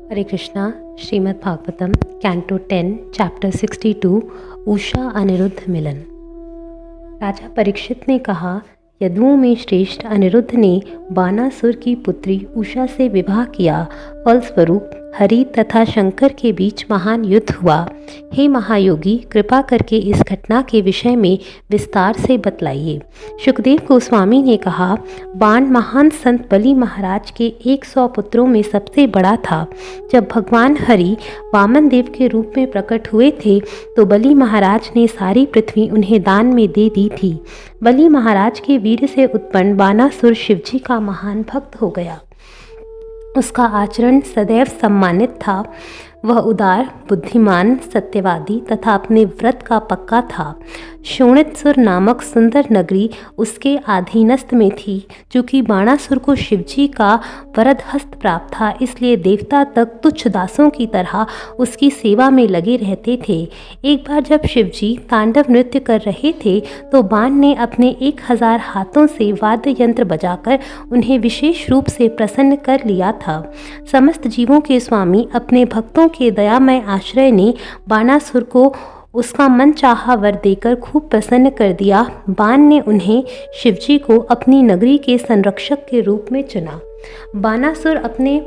हरे Krishna. Shrimad Bhagavatam canto 10 chapter 62 Usha Anirudh मिलन। राजा परीक्षित ने कहा, यदुओं में श्रेष्ठ अनिरुद्ध ने बानासुर की पुत्री उषा से विवाह किया। फलस्वरूप हरि तथा शंकर के बीच महान युद्ध हुआ। हे महायोगी, कृपा करके इस घटना के विषय में विस्तार से बतलाइए। शुकदेव गोस्वामी ने कहा, बाण महान संत बलि महाराज के 100 पुत्रों में सबसे बड़ा था। जब भगवान हरि वामन देव के रूप में प्रकट हुए थे तो बलि महाराज ने सारी पृथ्वी उन्हें दान में दे दी थी। बलि महाराज के वीर से उत्पन्न बानासुर शिवजी का महान भक्त हो गया। उसका आचरण सदैव सम्मानित था। वह उदार, बुद्धिमान, सत्यवादी तथा अपने व्रत का पक्का था। शोणितसुर नामक सुंदर नगरी उसके अधीनस्थ में थी। चूँकि बाणासुर को शिवजी का वरद हस्त प्राप्त था, इसलिए देवता तक तुच्छ दासों की तरह उसकी सेवा में लगे रहते थे। एक बार जब शिवजी तांडव नृत्य कर रहे थे तो बाण ने अपने 1000 हाथों से वाद्य यंत्र बजाकर उन्हें विशेष रूप से प्रसन्न कर लिया था। समस्त जीवों के स्वामी अपने भक्तों के दयामय आश्रय ने बाणासुर को उसका मन चाहा वर देकर खूब प्रसन्न कर दिया। बाण ने उन्हें शिवजी को अपनी नगरी के संरक्षक के रूप में चुना। बानासुर अपने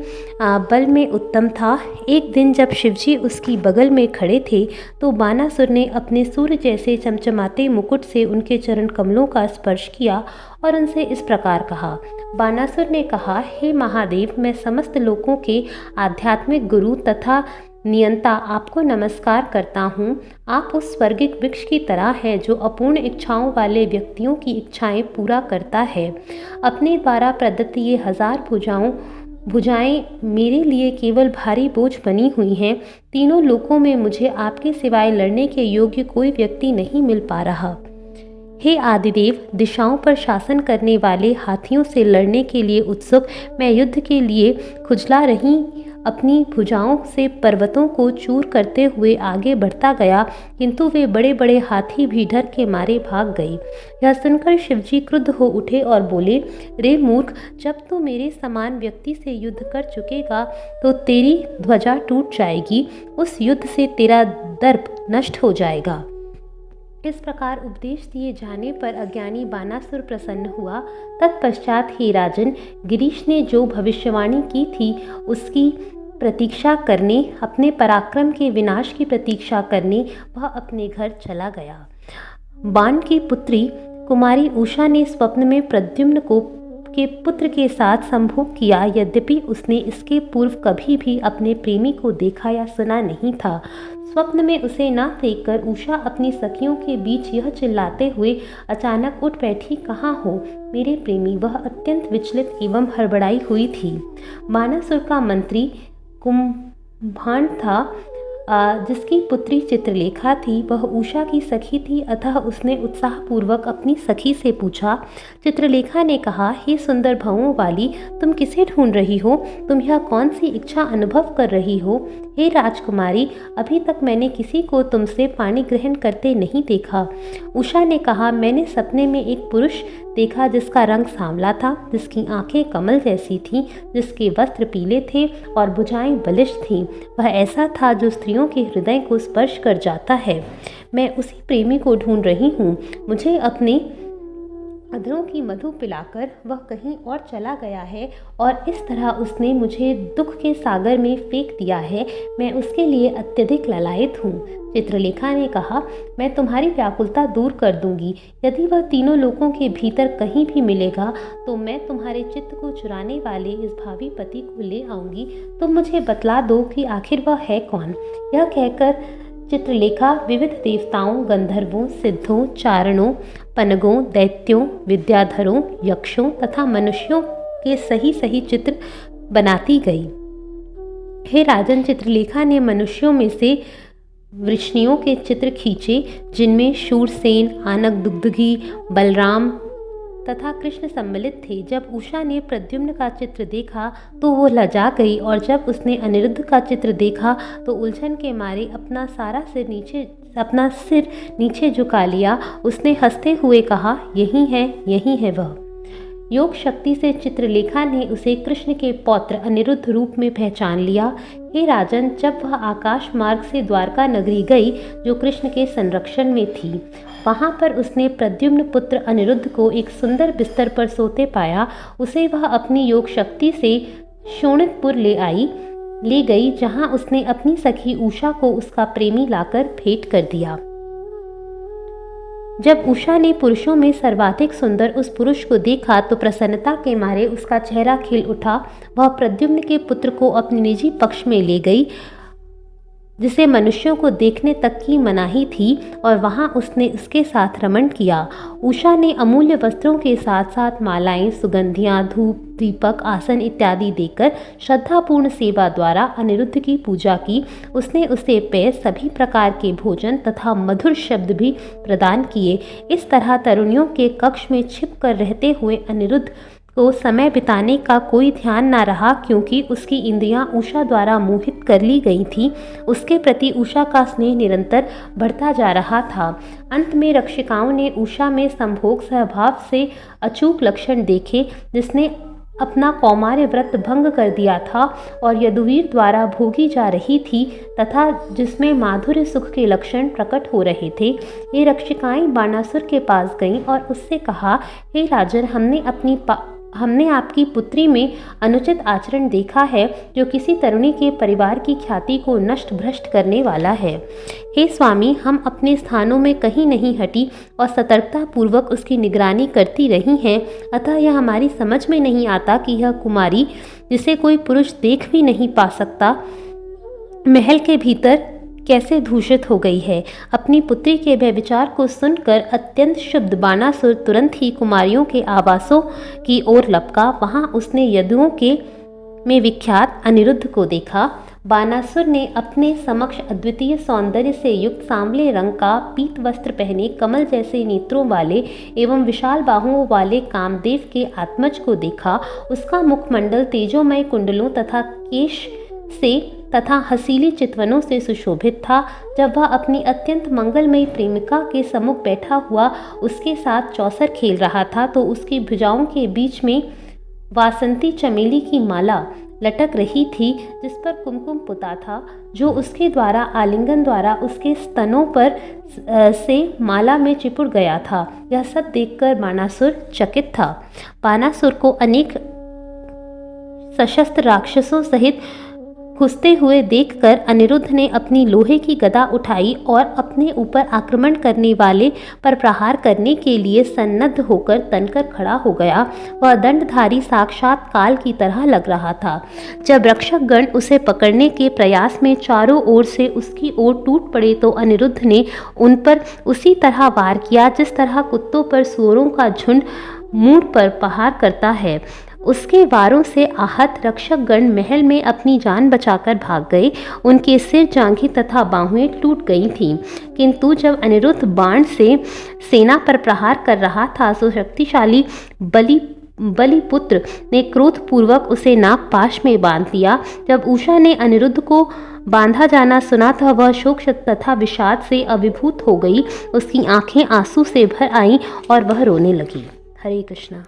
बल में उत्तम था। एक दिन जब शिवजी उसकी बगल में खड़े थे तो बानासुर ने अपने सूर्य जैसे चमचमाते मुकुट से उनके चरण कमलों का स्पर्श किया और उनसे इस प्रकार कहा। बानासुर ने कहा, हे महादेव, मैं समस्त लोकों के आध्यात्मिक गुरु तथा नियंता आपको नमस्कार करता हूँ। आप उस स्वर्गिक वृक्ष की तरह है जो अपूर्ण इच्छाओं वाले व्यक्तियों की इच्छाएं पूरा करता है। अपने द्वारा प्रदत्त ये 1000 भुजाएं मेरे लिए केवल भारी बोझ बनी हुई हैं। तीनों लोकों में मुझे आपके सिवाय लड़ने के योग्य कोई व्यक्ति नहीं मिल पा रहा। हे आदिदेव, दिशाओं पर शासन करने वाले हाथियों से लड़ने के लिए उत्सुक मैं युद्ध के लिए खुजला रही अपनी भुजाओं से पर्वतों को चूर करते हुए आगे बढ़ता गया, किंतु वे बड़े बड़े हाथी भी डर के मारे भाग गए। यह सुनकर शिवजी क्रुद्ध हो उठे और बोले, रे मूर्ख, जब तू मेरे समान व्यक्ति से युद्ध कर चुकेगा तो तेरी ध्वजा टूट जाएगी। उस युद्ध से तेरा दर्प नष्ट हो जाएगा। इस प्रकार उपदेश दिए जाने पर अज्ञानी बानासुर प्रसन्न हुआ। तत्पश्चात हे राजन, गिरीश ने जो भविष्यवाणी की थी उसकी प्रतीक्षा करने, अपने पराक्रम के विनाश की प्रतीक्षा करने वह अपने घर चला गया। बाण की पुत्री कुमारी उषा ने स्वप्न में प्रद्युम्न के पुत्र के साथ संभोग किया। यद्यपि उसने इसके पूर्व कभी भी अपने प्रेमी को देखा या सुना नहीं था। स्वप्न में उसे न देखकर उषा अपनी सखियों के बीच यह चिल्लाते हुए अचानक उठ बैठी, कहाँ हो मेरे प्रेमी? वह अत्यंत विचलित एवं हड़बड़ाई हुई थी। बानासुर का मंत्री कुंभांड था, जिसकी पुत्री चित्रलेखा थी। वह उषा की सखी थी, अतः उसने उत्साहपूर्वक अपनी सखी से पूछा। चित्रलेखा ने कहा, हे सुंदर भवों वाली, तुम किसे ढूंढ रही हो? तुम यह कौन सी इच्छा अनुभव कर रही हो? हे राजकुमारी, अभी तक मैंने किसी को तुमसे पानी ग्रहण करते नहीं देखा। उषा ने कहा, मैंने सपने में एक पुरुष देखा जिसका रंग सांवला था, जिसकी आंखें कमल जैसी थीं, जिसके वस्त्र पीले थे और भुजाएं बलिष्ठ थीं। वह ऐसा था जो स्त्रियों के हृदय को स्पर्श कर जाता है। मैं उसी प्रेमी को ढूंढ रही हूँ। मुझे अपने अधरों की मधु पिलाकर वह कहीं और चला गया है और इस तरह उसने मुझे दुख के सागर में फेंक दिया है। मैं उसके लिए अत्यधिक ललायित हूँ। चित्रलेखा ने कहा, मैं तुम्हारी व्याकुलता दूर कर दूंगी। यदि वह तीनों लोकों के भीतर कहीं भी मिलेगा तो मैं तुम्हारे चित्त को चुराने वाले इस भावी पति को ले आऊंगी। तुम मुझे बतला दो कि आखिर वह है कौन। यह कहकर चित्रलेखा विविध देवताओं, गंधर्वों, सिद्धों, चारणों, पनगों, दैत्यों, विद्याधरों, यक्षों तथा मनुष्यों के सही सही चित्र बनाती गई। हे राजन, चित्रलेखा ने मनुष्यों में से वृष्णियों के चित्र खींचे, जिनमें शूरसेन, आनक दुग्धगी, बलराम तथा कृष्ण सम्मिलित थे। जब उषा ने प्रद्युम्न का चित्र देखा तो वो लजा गई और जब उसने अनिरुद्ध का चित्र देखा तो उलझन के मारे अपना सिर नीचे झुका लिया। उसने हंसते हुए कहा, यही है वह। योग शक्ति से चित्रलेखा ने उसे कृष्ण के पौत्र अनिरुद्ध रूप में पहचान लिया। हे राजन, जब वह आकाश मार्ग से द्वारका नगरी गई जो कृष्ण के संरक्षण में थी, वहाँ पर उसने प्रद्युम्न पुत्र अनिरुद्ध को एक सुंदर बिस्तर पर सोते पाया। उसे वह अपनी योग शक्ति से शोणितपुर ले गई, जहाँ उसने अपनी सखी उषा को उसका प्रेमी लाकर भेंट कर दिया। जब उषा ने पुरुषों में सर्वाधिक सुंदर उस पुरुष को देखा तो प्रसन्नता के मारे उसका चेहरा खिल उठा। वह प्रद्युम्न के पुत्र को अपने निजी पक्ष में ले गई, जिसे मनुष्यों को देखने तक की मनाही थी, और वहां उसने उसके साथ रमण किया। उषा ने अमूल्य वस्त्रों के साथ साथ मालाएं, सुगंधियां, धूप, दीपक, आसन इत्यादि देकर श्रद्धापूर्ण सेवा द्वारा अनिरुद्ध की पूजा की। उसने उसे पेय, सभी प्रकार के भोजन तथा मधुर शब्द भी प्रदान किए। इस तरह तरुणियों के कक्ष में छिप कर रहते हुए अनिरुद्ध को समय बिताने का कोई ध्यान न रहा, क्योंकि उसकी इंद्रियां उषा द्वारा मोहित कर ली गई थीं। उसके प्रति उषा का स्नेह निरंतर बढ़ता जा रहा था। अंत में रक्षिकाओं ने उषा में संभोग स्वभाव से अचूक लक्षण देखे, जिसने अपना कौमार्य व्रत भंग कर दिया था और यदुवीर द्वारा भोगी जा रही थी, तथा जिसमें माधुर्य सुख के लक्षण प्रकट हो रहे थे। ये रक्षिकाएं बाणासुर के पास गईं और उससे कहा, हे राजन, हमने आपकी पुत्री में अनुचित आचरण देखा है, जो किसी तरुणी के परिवार की ख्याति को नष्ट भ्रष्ट करने वाला है। हे स्वामी, हम अपने स्थानों में कहीं नहीं हटी और सतर्कता पूर्वक उसकी निगरानी करती रही हैं, अतः यह हमारी समझ में नहीं आता कि यह कुमारी, जिसे कोई पुरुष देख भी नहीं पा सकता, महल के भीतर कैसे दूषित हो गई है। अपनी पुत्री के व्यभिचार को सुनकर अत्यंत क्षुब्ध बाणासुर तुरंत ही कुमारियों के आवासों की ओर लपका। वहां उसने यदुओं के में विख्यात अनिरुद्ध को देखा। बाणासुर ने अपने समक्ष अद्वितीय सौंदर्य से युक्त सांवले रंग का पीत वस्त्र पहने, कमल जैसे नेत्रों वाले एवं विशाल बाहुओं वाले कामदेव के आत्मज को देखा। उसका मुखमंडल तेजोमय कुंडलों तथा केश से तथा हसीली चितवनों से सुशोभित था। जब वह अपनी अत्यंत मंगलमयी प्रेमिका के सम्मुख बैठा हुआ उसके साथ चौसर खेल रहा था, तो उसकी भुजाओं के बीच में वासंती चमेली की माला लटक रही थी, जिस पर कुमकुम पुता था, जो उसके द्वारा आलिंगन द्वारा उसके स्तनों पर से माला में चिपड़ गया था। यह सब देखकर बाणासुर चकित था। बाणासुर को अनेक सशस्त्र राक्षसों सहित घुसते हुए देखकर अनिरुद्ध ने अपनी लोहे की गदा उठाई और अपने ऊपर आक्रमण करने वाले पर प्रहार करने के लिए सन्नद्ध होकर तनकर खड़ा हो गया। वह दंडधारी साक्षात काल की तरह लग रहा था। जब रक्षक गण उसे पकड़ने के प्रयास में चारों ओर से उसकी ओर टूट पड़े, तो अनिरुद्ध ने उन पर उसी तरह वार किया जिस तरह कुत्तों पर सूअरों का झुंड मूढ़ पर प्रहार करता है। उसके वारों से आहत रक्षक गण महल में अपनी जान बचाकर भाग गए। उनके सिर, जांघें तथा बाहुएं टूट गई थीं। किंतु जब अनिरुद्ध बाण से सेना पर प्रहार कर रहा था, तो शक्तिशाली बलिपुत्र ने क्रोधपूर्वक उसे नागपाश में बांध लिया। जब उषा ने अनिरुद्ध को बांधा जाना सुना था, वह शोक तथा विषाद से अभिभूत हो गई। उसकी आंखें आंसू से भर आईं और वह रोने लगी। हरे कृष्णा।